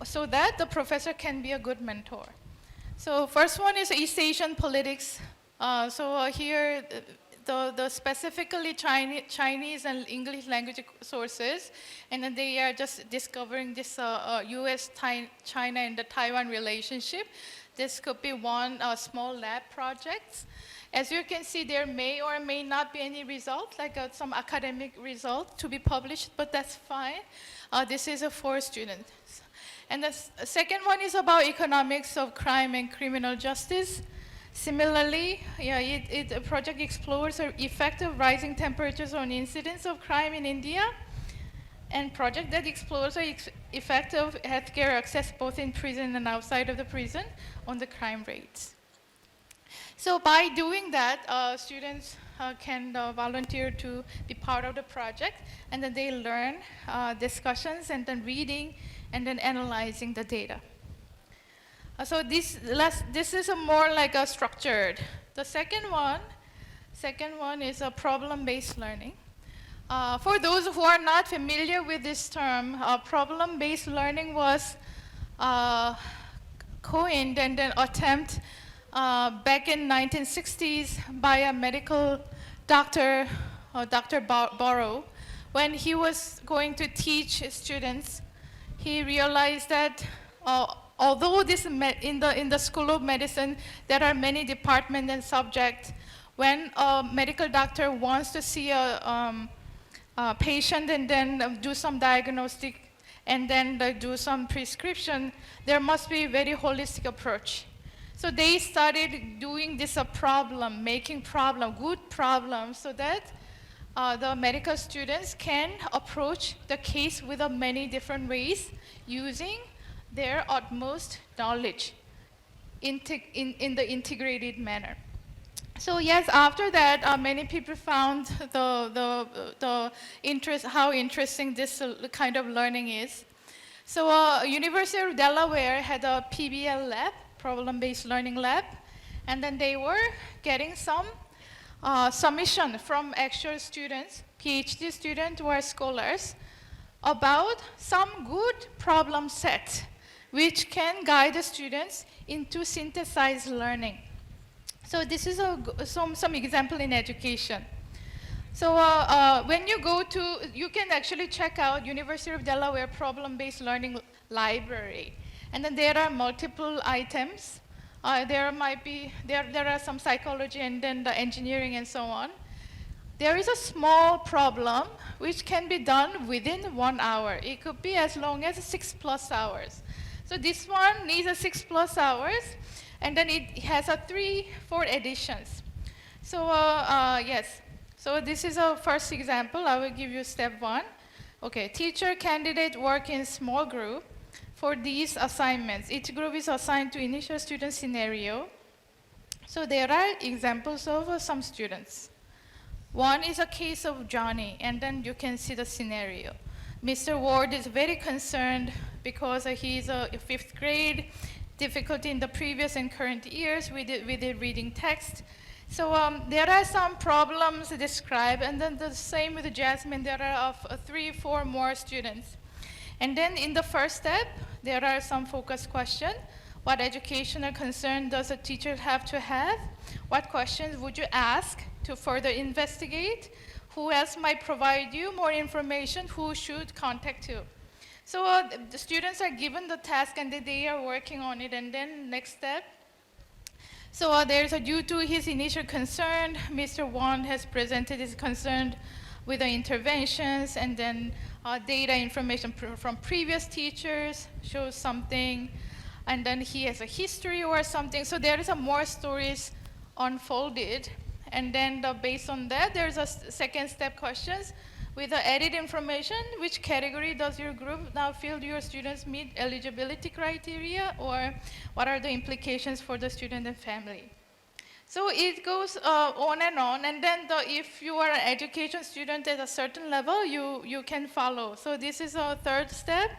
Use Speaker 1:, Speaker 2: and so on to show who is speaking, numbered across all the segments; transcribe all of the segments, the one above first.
Speaker 1: so that the professor can be a good mentor. So first one is East Asian politics. Here, the specifically Chinese and English language sources, and then they are just discovering this U.S.-China and the Taiwan relationship. This could be one small lab project. As you can see, there may or may not be any result, like some academic result to be published, but that's fine. This is for students. And the second one is about economics of crime and criminal justice. Similarly, the project explores the effect of rising temperatures on incidence of crime in India, and project that explores the effect of healthcare access both in prison and outside of the prison on the crime rates. So by doing that, students can volunteer to be part of the project, and then they learn discussions and then reading and then analyzing the data. So this is a more like a structured. The second one is a problem-based learning. For those who are not familiar with this term, problem-based learning was coined and then attempt back in 1960s by a medical doctor, Dr. Burrow. When he was going to teach students, he realized that although in the School of Medicine, there are many departments and subjects, when a medical doctor wants to see a patient and then do some diagnostic and then do some prescription, there must be a very holistic approach. So they started doing this making good problems, so that the medical students can approach the case with many different ways using their utmost knowledge in the integrated manner. So yes, after that, many people found the interest, how interesting this kind of learning is. So University of Delaware had a PBL lab, problem-based learning lab, and then they were getting some submission from actual students, PhD students or scholars, about some good problem set which can guide the students into synthesized learning. So this is some example in education. So when you go to, you can actually check out University of Delaware problem-based learning library. And then there are multiple items. There are some psychology and then the engineering and so on. There is a small problem which can be done within 1 hour. It could be as long as 6+ hours. So this one needs 6+ hours, and then it has 3-4 editions. So yes, so this is a first example. I will give you step 1. Okay, teacher candidate work in small group. For these assignments, each group is assigned to initial student scenario. So there are examples of some students. One is a case of Johnny, and then you can see the scenario. Mr. Ward is very concerned because he's a 5th grade, difficulty in the previous and current years with the reading text. So there are some problems described, and then the same with Jasmine, there are 3-4 more students. And then in the first step, there are some focus questions. What educational concern does a teacher have to have? What questions would you ask to further investigate? Who else might provide you more information? Who should contact you? So the students are given the task and they are working on it. And then next step. So there's due to his initial concern, Mr. Wong has presented his concern with the interventions, and then data information from previous teachers shows something, and then he has a history or something. So there is more stories unfolded, and then based on that, there's a second step questions with the added information. Which category does your group now feel your students meet eligibility criteria, or what are the implications for the student and family? So it goes on, and then if you are an education student at a certain level, you can follow. So this is a third step.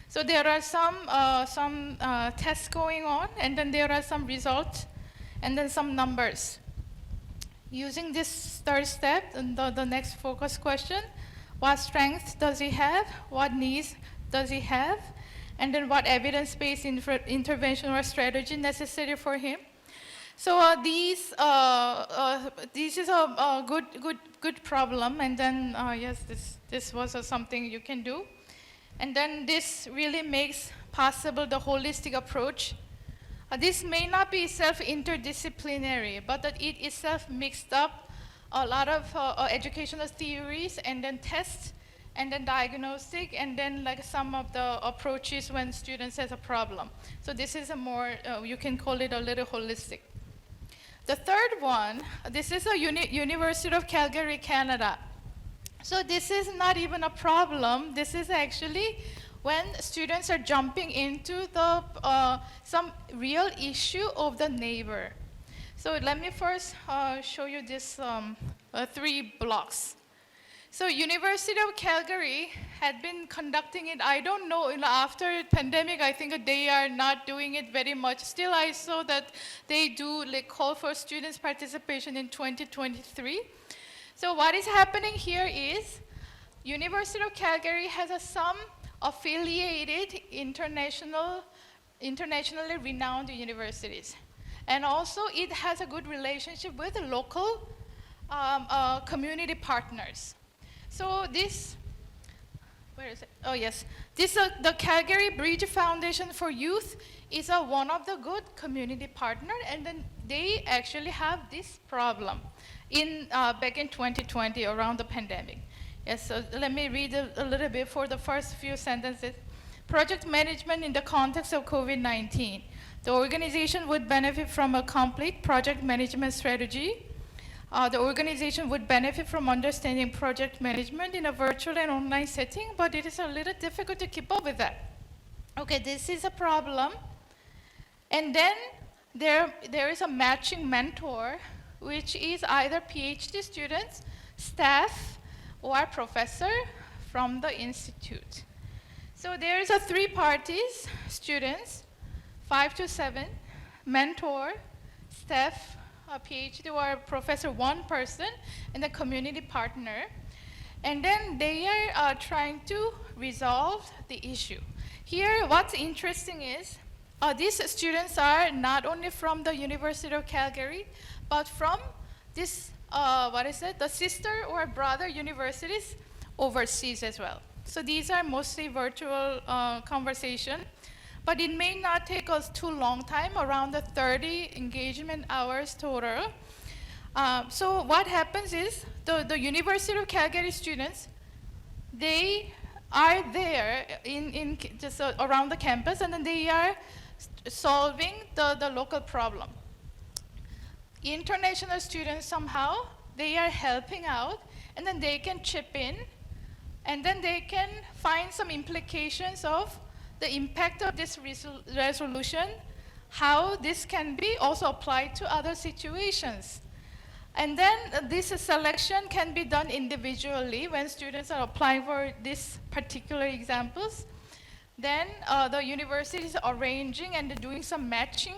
Speaker 1: So there are some tests going on, and then there are some results, and then some numbers. Using this third step, and the next focus question, what strengths does he have? What needs does he have? and then what evidence-based intervention or strategy necessary for him. So this is a good problem, and then yes, this was something you can do, and then this really makes possible the holistic approach. This may not be self-interdisciplinary, but that it itself mixed up a lot of educational theories, and then tests, and then diagnostic, and then like some of the approaches when students has a problem. So this is a more, you can call it a little holistic. The third one, this is a University of Calgary, Canada. So this is not even a problem. This is actually when students are jumping into the some real issue of the neighbor. So let me first show you this 3 blocks. So University of Calgary had been conducting it, I don't know, after pandemic, I think they are not doing it very much. Still, I saw that they do like call for students' participation in 2023. So what is happening here is University of Calgary has some affiliated internationally renowned universities. And also it has a good relationship with the local community partners. So this, where is it? Oh yes, this the Calgary Bridge Foundation for Youth is one of the good community partner, and then they actually have this problem in back in 2020 around the pandemic. Yes, so let me read a little bit for the first few sentences. Project management in the context of COVID-19. The organization would benefit from a complete project management strategy. The organization would benefit from understanding project management in a virtual and online setting, but it is a little difficult to keep up with that. Okay, this is a problem. And then there is a matching mentor, which is either PhD students, staff, or professor from the institute. So there is 3 parties: students, 5 to 7, mentor, staff, a PhD or a professor, 1 person, and the community partner. And then they are trying to resolve the issue. Here, what's interesting is these students are not only from the University of Calgary, but from this, the sister or brother universities overseas as well. So these are mostly virtual conversation, but it may not take us too long time, around the 30 engagement hours total. So what happens is the University of Calgary students, they are there in just around the campus, and then they are solving the local problem. International students somehow, they are helping out, and then they can chip in, and then they can find some implications of the impact of this resolution, how this can be also applied to other situations. And then this selection can be done individually when students are applying for these particular examples. Then the university is arranging and doing some matching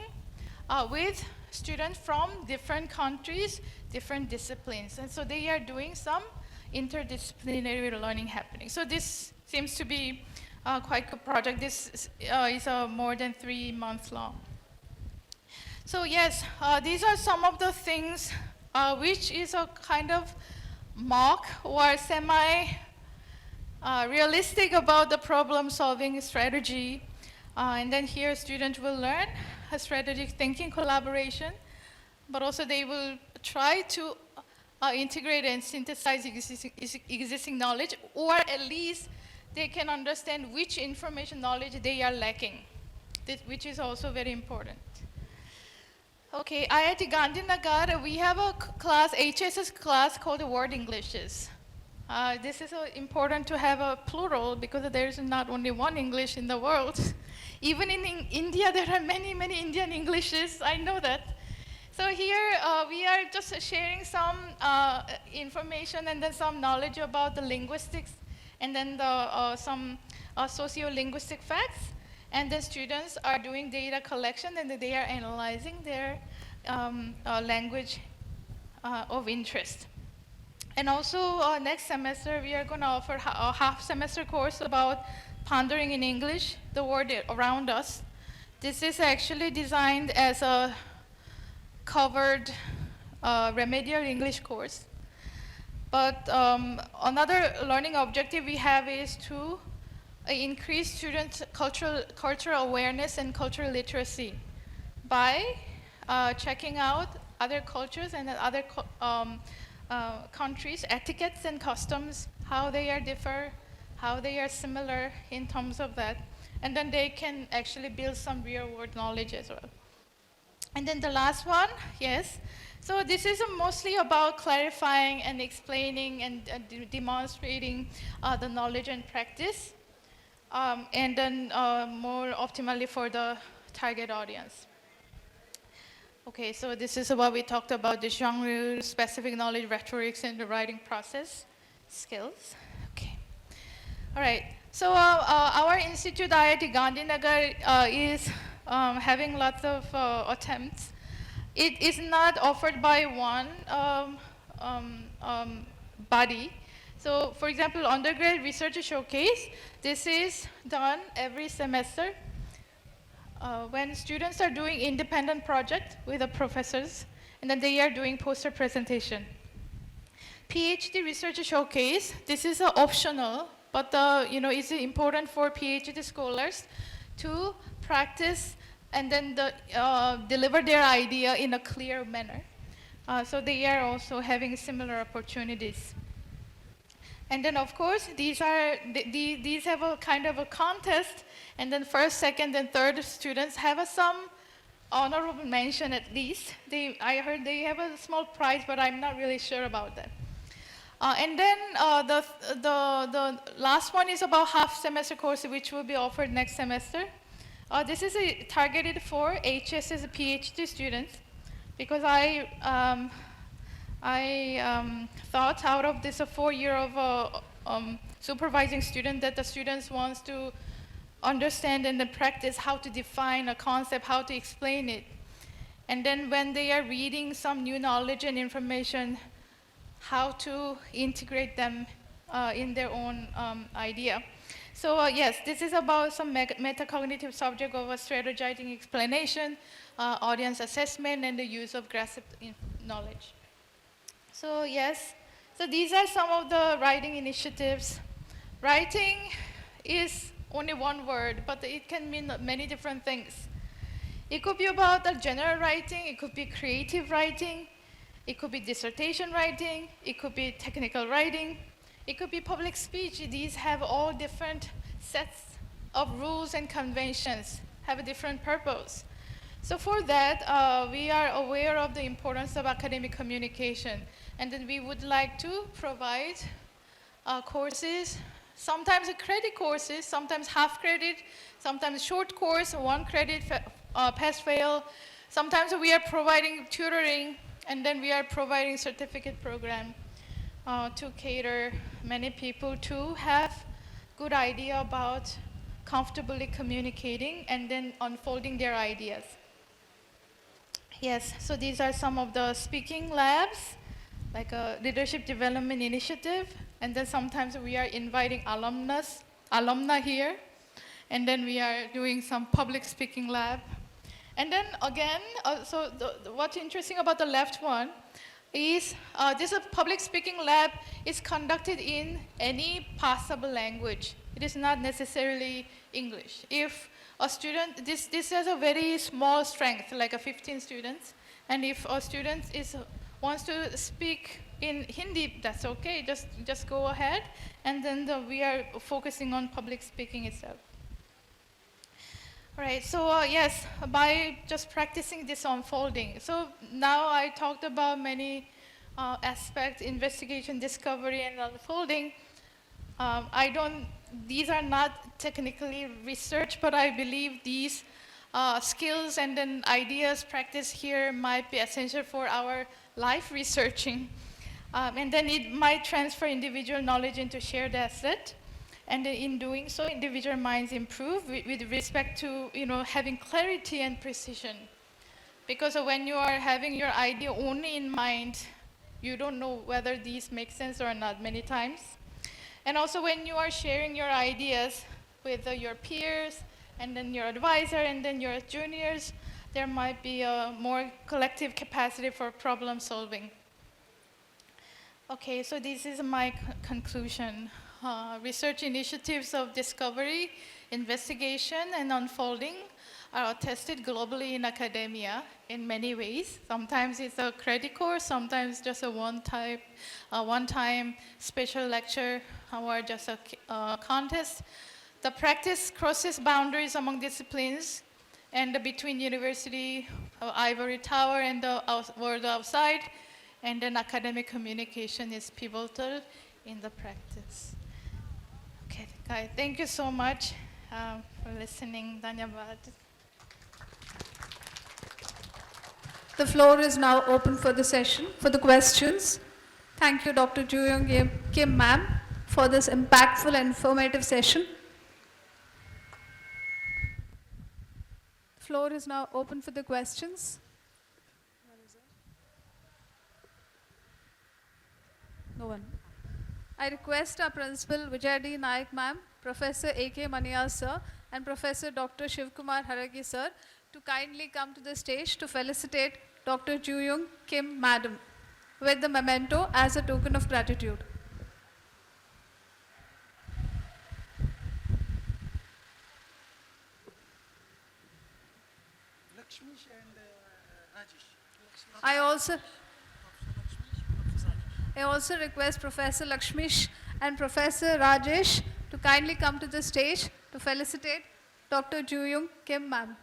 Speaker 1: with students from different countries, different disciplines. And so they are doing some interdisciplinary learning happening. So this seems to be quite a good project. This is more than 3 months long. So yes, these are some of the things which is a kind of mock or semi-realistic about the problem-solving strategy. And then here students will learn a strategic thinking collaboration, but also they will try to integrate and synthesize existing knowledge, or at least they can understand which information knowledge they are lacking, which is also very important. Okay, IIT Gandhinagar, we have a class, HSS class called World Englishes. This is important to have a plural because there is not only one English in the world. Even in India, there are many, many Indian Englishes, I know that. So here we are just sharing some information and then some knowledge about the linguistics, and then some socio-linguistic facts. And the students are doing data collection, and they are analyzing their language of interest. And also next semester, we are going to offer a half semester course about pondering in English the world around us. This is actually designed as a covered remedial English course. But another learning objective we have is to increase students' cultural awareness and cultural literacy by checking out other cultures and other countries' etiquettes and customs, how they are differ, how they are similar in terms of that. And then they can actually build some real world knowledge as well. And then the last one, yes. So this is mostly about clarifying and explaining and demonstrating the knowledge and practice, and then more optimally for the target audience. Okay, so this is what we talked about, the genre, specific knowledge, rhetorics, and the writing process skills. Okay. All right. So our institute, IIT Gandhinagar, is having lots of attempts. It is not offered by one body. So, for example, undergrad research showcase, this is done every semester when students are doing independent project with the professors, and then they are doing poster presentation. PhD research showcase, this is optional, but it's important for PhD scholars to practice and then deliver their idea in a clear manner. So they are also having similar opportunities. And then, of course, these have a kind of a contest, and then first, second, and third students have some honorable mention at least. I heard they have a small prize, but I'm not really sure about that. And then the last one is about half semester course, which will be offered next semester. This is targeted for HSS PhD students, because I thought out of this 4 year of supervising student that the students wants to understand and then practice how to define a concept, how to explain it. And then when they are reading some new knowledge and information, how to integrate them in their own idea. So yes, this is about some metacognitive subject of strategizing explanation, audience assessment, and the use of grasped knowledge. So yes, so these are some of the writing initiatives. Writing is only one word, but it can mean many different things. It could be about the general writing, it could be creative writing, it could be dissertation writing, it could be technical writing, it could be public speech. These have all different sets of rules and conventions, have a different purpose. So for that, we are aware of the importance of academic communication, and then we would like to provide courses, sometimes credit courses, sometimes half credit, sometimes short course, 1 credit, pass-fail. Sometimes we are providing tutoring, and then we are providing certificate program to cater many people to have good idea about comfortably communicating and then unfolding their ideas. Yes, so these are some of the speaking labs, like a leadership development initiative, and then sometimes we are inviting alumni here, and then we are doing some public speaking lab. And then again, what's interesting about the left one is this public speaking lab is conducted in any possible language. It is not necessarily English. If a student, this has a very small strength, like a 15 students, and if a student wants to speak in Hindi, that's okay, just go ahead, and then we are focusing on public speaking itself. Right, so yes, by just practicing this unfolding. So now I talked about many aspects, investigation, discovery, and unfolding. These are not technically research, but I believe these skills and then ideas practiced here might be essential for our life researching. And then it might transfer individual knowledge into shared asset. And in doing so, individual minds improve with respect to having clarity and precision. Because when you are having your idea only in mind, you don't know whether these make sense or not many times. And also when you are sharing your ideas, with your peers, and then your advisor, and then your juniors, there might be a more collective capacity for problem solving. Okay, so this is my conclusion. Research initiatives of discovery, investigation, and unfolding are tested globally in academia in many ways. Sometimes it's a credit course, sometimes just a one-time special lecture, or just a contest. The practice crosses boundaries among disciplines and between university, ivory tower, and the world outside. And then academic communication is pivotal in the practice. Okay, guys, thank you so much for listening. Dhanyabad.
Speaker 2: The floor is now open for the session, for the questions. Thank you, Dr. Joo-Young Kim, ma'am, for this impactful and informative session. The floor is now open for the questions. No one. I request our principal Vijay D. Naik ma'am, Professor A.K. Maniar sir, and Professor Dr. Shivkumar Haragi sir to kindly come to the stage to felicitate Dr. Joo-Young Kim madam with the memento as a token of gratitude.
Speaker 3: Lakshmish and Rajesh.
Speaker 2: I also request Professor Lakshmish and Professor Rajesh to kindly come to the stage to felicitate Dr. Joo-Young Kim ma'am.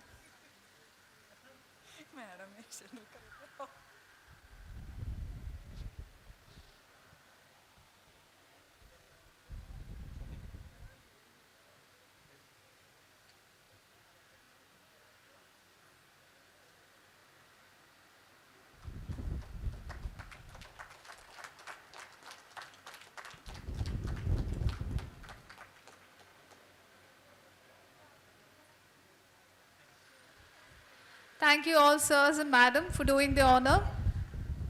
Speaker 2: Thank you all sirs and madam for doing the honor.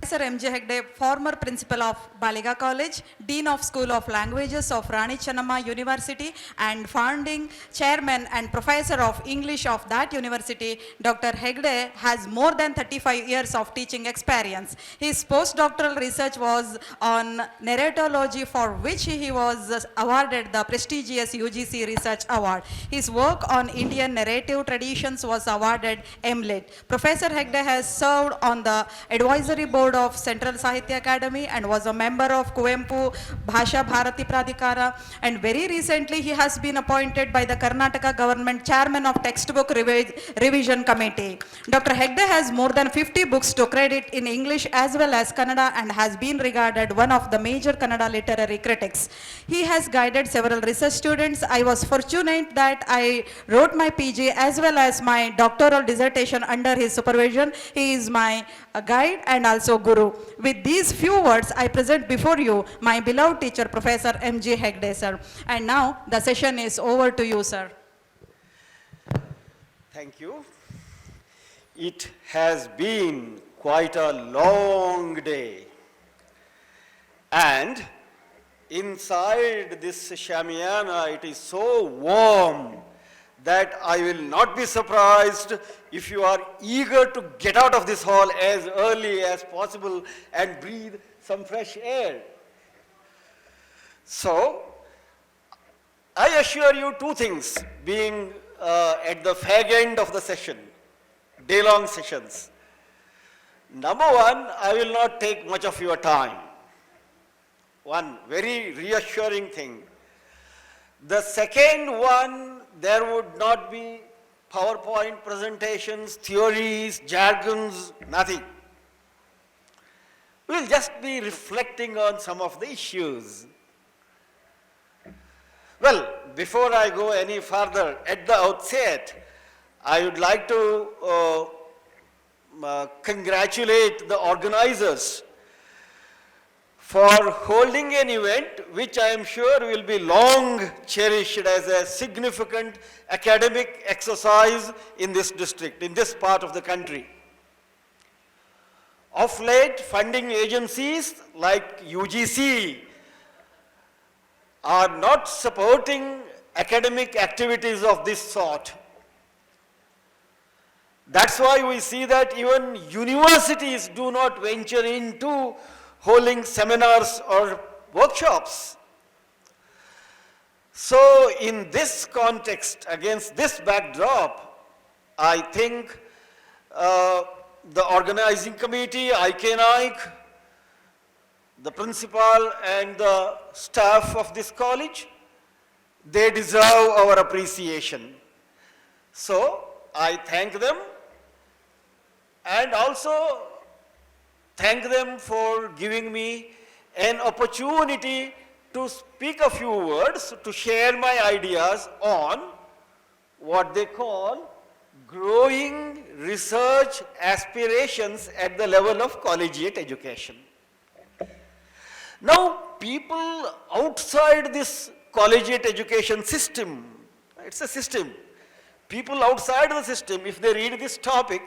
Speaker 4: Professor M.J. Hegde, former principal of Baliga College, Dean of School of Languages of Rani Chennamma University, and founding chairman and professor of English of that university, Dr. Hegde has more than 35 years of teaching experience. His postdoctoral research was on narratology, for which he was awarded the prestigious UGC Research Award. His work on Indian narrative traditions was awarded MLit. Professor Hegde has served on the advisory board of Central Sahitya Academy and was a member of Kuvempu Bhasha Bharati Pradhikara, and very recently he has been appointed by the Karnataka government chairman of Textbook Revision Committee. Dr. Hegde has more than 50 books to credit in English as well as Kannada and has been regarded one of the major Kannada literary critics. He has guided several research students. I was fortunate that I wrote my PG as well as my doctoral dissertation under his supervision. He is my guide and also guru. With these few words, I present before you my beloved teacher, Professor M.J. Hegde, sir. And now the session is over to you, sir.
Speaker 3: Thank you. It has been quite a long day. And inside this shamiana, it is so warm that I will not be surprised if you are eager to get out of this hall as early as possible and breathe some fresh air. So, I assure you two things, being at the fag end of the session, day-long sessions. Number one, I will not take much of your time. One very reassuring thing. The second one, there would not be PowerPoint presentations, theories, jargons, nothing. We'll just be reflecting on some of the issues. Well, before I go any further, at the outset, I would like to congratulate the organizers for holding an event which I am sure will be long cherished as a significant academic exercise in this district, in this part of the country. Of late, funding agencies like UGC are not supporting academic activities of this sort. That's why we see that even universities do not venture into holding seminars or workshops. So in this context, against this backdrop, I think the organizing committee, IK, the principal and the staff of this college, they deserve our appreciation. So I thank them and also thank them for giving me an opportunity to speak a few words, to share my ideas on what they call growing research aspirations at the level of collegiate education. Now, people outside this collegiate education system, it's a system, people outside the system, if they read this topic,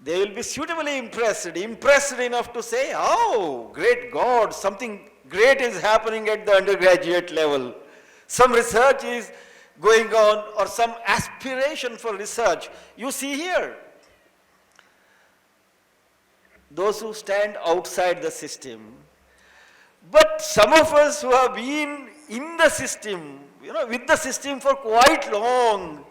Speaker 3: they will be suitably impressed enough to say, oh, great God, something great is happening at the undergraduate level. Some research is going on or some aspiration for research. You see here, those who stand outside the system. But some of us who have been in the system, with the system for quite long,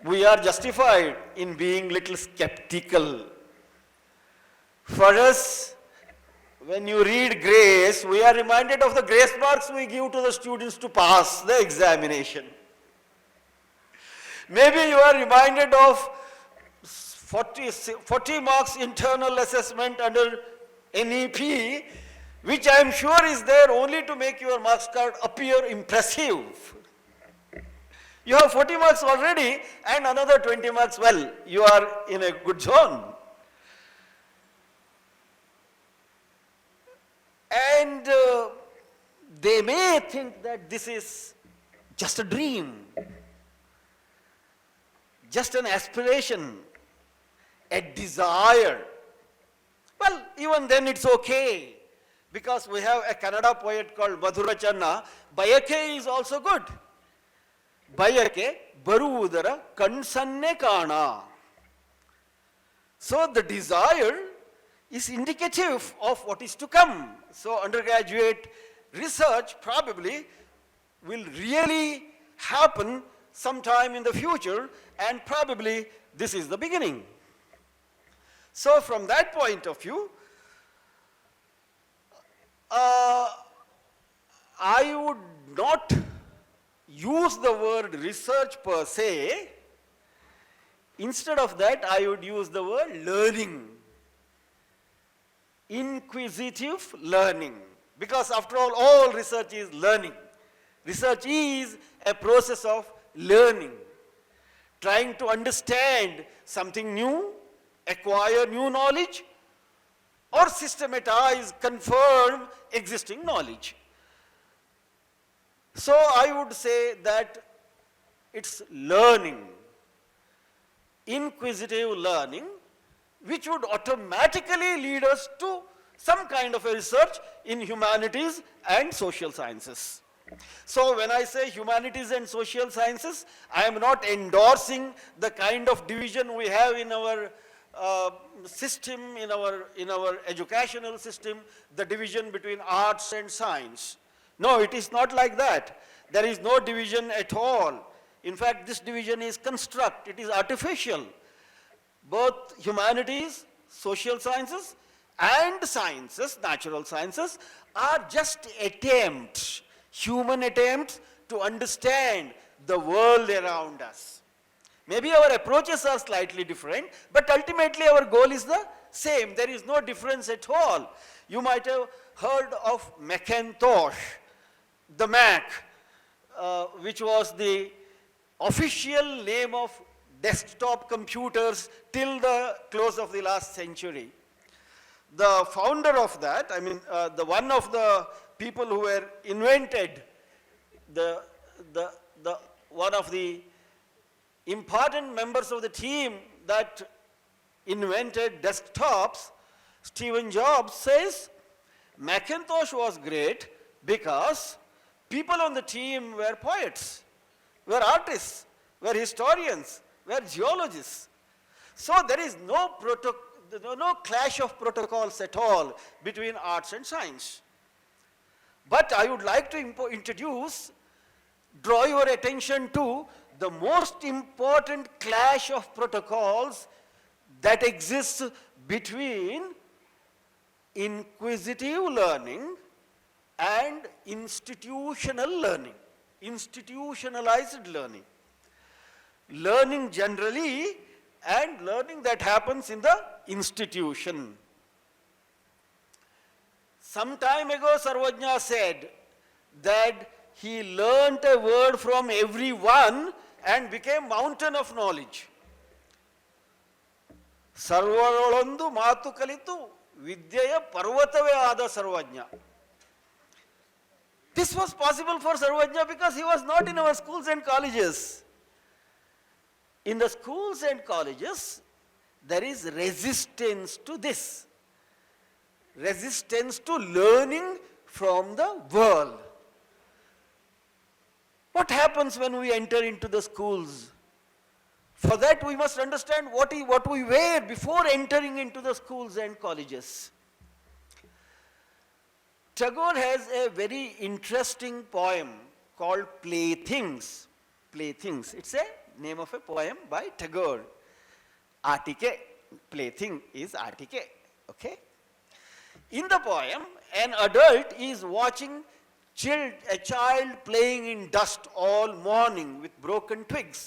Speaker 3: we are justified in being little skeptical. For us, when you read grace, we are reminded of the grace marks we give to the students to pass the examination. Maybe you are reminded of 40 marks internal assessment under NEP, which I am sure is there only to make your marks card appear impressive. You have 40 marks already and another 20 marks, well, you are in a good zone. And they may think that this is just a dream, just an aspiration, a desire. Well, even then it's okay, because we have a Kannada poet called Madhura Channa. Bayake is also good. Bayake baruvudara kansanne kana. So the desire is indicative of what is to come. So undergraduate research probably will really happen sometime in the future, and probably this is the beginning. So from that point of view, I would not use the word research per se. Instead of that, I would use the word learning. Inquisitive learning. Because after all research is learning. Research is a process of learning. Trying to understand something new, acquire new knowledge, or systematize, confirm existing knowledge. So I would say that it's learning, inquisitive learning, which would automatically lead us to some kind of a research in humanities and social sciences. So when I say humanities and social sciences, I am not endorsing the kind of division we have in our system, in our educational system, the division between arts and science. No, it is not like that. There is no division at all. In fact, this division is construct, it is artificial. Both humanities, social sciences, and sciences, natural sciences, are just attempts, human attempts to understand the world around us. Maybe our approaches are slightly different, but ultimately our goal is the same. There is no difference at all. You might have heard of Macintosh, the Mac, which was the official name of desktop computers till the close of the last century. The founder of that, the one of the people who were invented, one of the important members of the team that invented desktops, Steve Jobs, says Macintosh was great because people on the team were poets, were artists, were historians, were geologists. So there is no clash of protocols at all between arts and science. But I would like to draw your attention to the most important clash of protocols that exists between inquisitive learning and institutional learning, institutionalized learning. Learning generally and learning that happens in the institution. Some time ago, Sarvajna said that he learnt a word from everyone and became mountain of knowledge. ಸರ್ವರೊಳೊಂದು ಮಾತು ಕಲಿತು ವಿದ್ಯೆಯ ಪರ್ವತವೇ ಆದ ಸರ್ವಜ್ಞ. This was possible for Sarvajna because he was not in our schools and colleges. In the schools and colleges, there is resistance to this. Resistance to learning from the world. What happens when we enter into the schools? For that we must understand what we were before entering into the schools and colleges. Tagore has a very interesting poem called Playthings. Playthings. It's a name of a poem by Tagore. Artike. Plaything is Artike. Okay? In the poem, an adult is watching a child playing in dust all morning with broken twigs.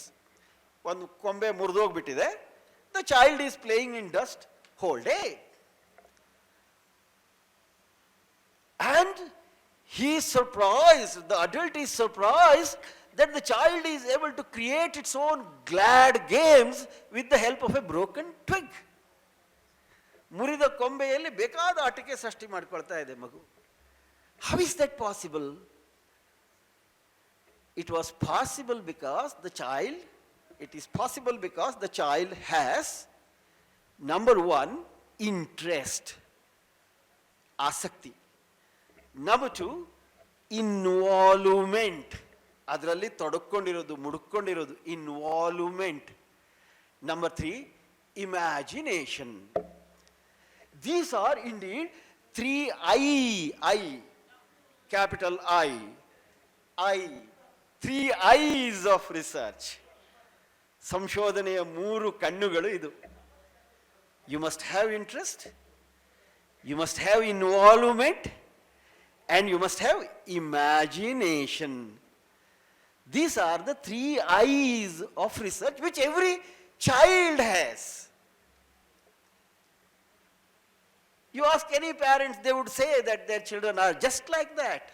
Speaker 3: ಒಂದು ಕೊಂಬೆ ಮುರಿದೋಗ್ಬಿಟ್ಟಿದೆ. The child is playing in dust whole day. And he is surprised, the adult is surprised that the child is able to create its own glad games with the help of a broken twig. ಮುರಿದ ಕೊಂಬೆಯಲ್ಲಿ ಬೇಕಾದ ಆಟಿಕೆ ಸೃಷ್ಟಿ ಮಾಡಿಕೊಳ್ತಾ ಇದೆ ಮಗು. How is that possible? It was possible because the child has, number one, interest, asakti. Number two, involvement. ಅದರಲ್ಲಿ ತೊಡಕೊಂಡಿರೋದು ಮುಡುಕೊಂಡಿರೋದು involvement. Number three, imagination. These are indeed three capital I, three I's of research. ಸಂಶೋಧನೆಯ ಮೂರು ಕಣ್ಣುಗಳು ಇದು. You must have interest, you must have involvement, and you must have imagination. These are the three I's of research which every child has. You ask any parents, they would say that their children are just like that.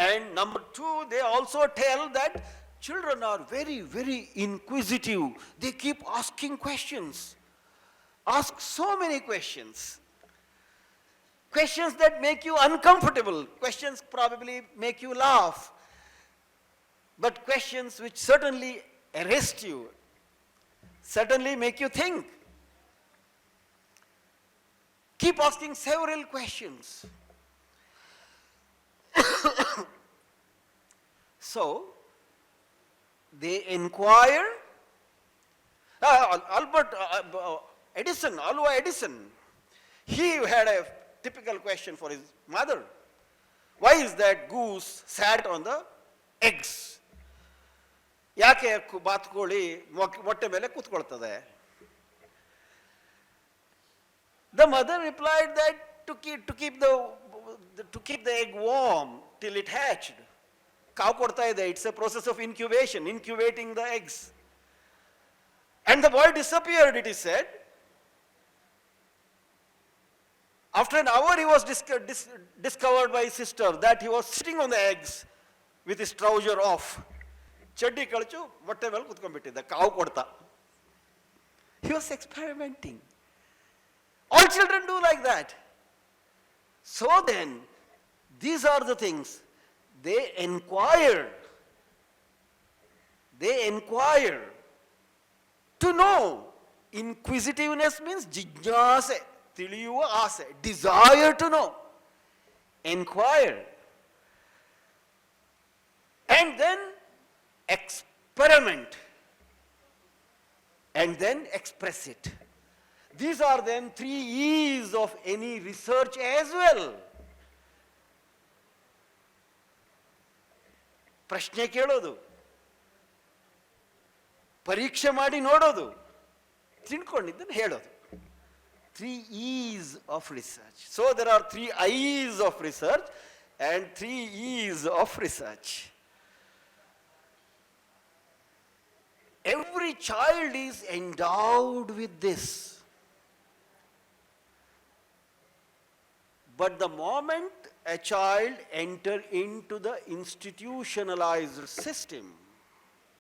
Speaker 3: And number two, they also tell that children are very, very inquisitive. They keep asking questions. Ask so many questions. Questions that make you uncomfortable. Questions probably make you laugh. But questions which certainly arrest you, certainly make you think. Keep asking several questions. So, they inquire. Alva Edison, he had a typical question for his mother. Why is that goose sat on the eggs? ಯಾಕೆ ಬಾತುಕೋಳಿ ಮೊಟ್ಟೆ ಮೇಲೆ ಕೂತ್ಕೊಳ್ತದೆ? The mother replied that to keep the egg warm till it hatched. ಕಾವು ಕೊಡ್ತಾ ಇದೆ. It's a process of incubation, incubating the eggs. And the boy disappeared, it is said. After an hour, he was discovered by his sister that he was sitting on the eggs with his trouser off. ಚಡ್ಡಿ ಕಳಚು ಮೊಟ್ಟೆ ಮೇಲೆ ಕೂತ್ಕೊಂಡ್ಬಿಟ್ಟಿದ್ದ ಕಾವು ಕೊಡ್ತಾ. He was experimenting. All children do like that. So then, these are the things. They inquire. They inquire to know. Inquisitiveness means jijnase, tiliyuva ase, desire to know. Inquire. and then experiment, and then express it. These are then 3 E's of any research as well. ಪ್ರಶ್ನೆ ಕೇಳೋದು, ಪರೀಕ್ಷೆ ಮಾಡಿ ನೋಡೋದು, ತಿಳ್ಕೊಂಡಿದ್ದನ್ನು ಹೇಳೋದು. 3 E's of research. So there are 3 I's of research and 3 E's of research. Every child is endowed with this. But the moment a child enters into the institutionalized system,